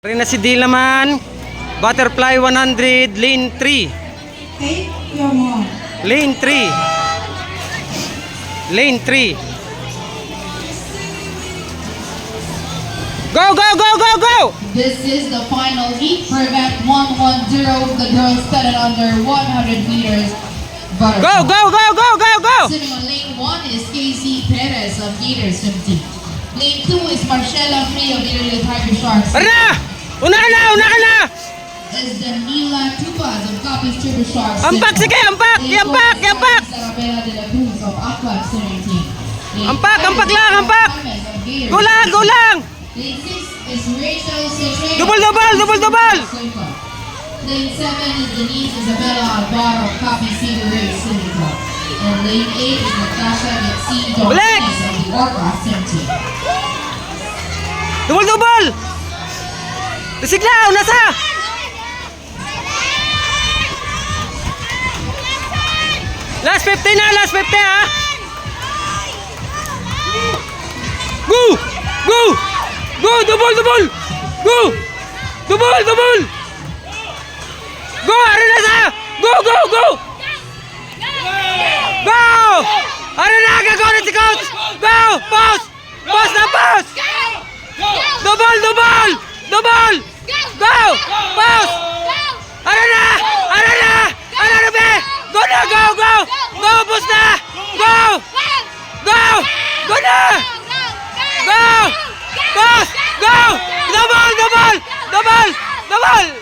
Rin na si Dil naman. Butterfly 100, lane 3. Lane 3. Lane 3. Go, go, go, go, go! This is the final heat for event 110. The girls started under 100 meters. Go, go, go, go, go, go! Sitting on lane 1 is Casey Perez of Gators 50. Lane 2 is Marcela Free of Italy Tiger Sharks. Ara! Una na! Una na! Is Danila Tupaz of Copies Turbo Sharks. Ampak, sige! Ampak! Yampak! Yampak! Sarabella de la Cruz of Aqua Swimming Team. Ampak! Ampak lang! Ampak! Go lang! Go lang! Lane 6 is Rachel Cetré. Double, double! Double, double! Lane 7 is Denise Isabella Alvaro of Copies Cedar Race Swimming Club. And lane 8 is Natasha Maxine Balik! Jones of the Orca Swim Team. Double, double! Sigla! Nasa! Last 50 na! Last 50 ha! Go! Go! Go! Double! Double! Go! Double! Double! Go! Ara na sa! Go! Go! Go! Go! Ara na! Gagawin si coach! Go! Pause! Pause na! Pause! Double! Double! Double! Go! Pause! Ara na! Ara na! Ara na be! Go na! Go! Go! Go! Pause na! Go! Go! Go na! Go! Pause! Go! Double! Double! Double! Double!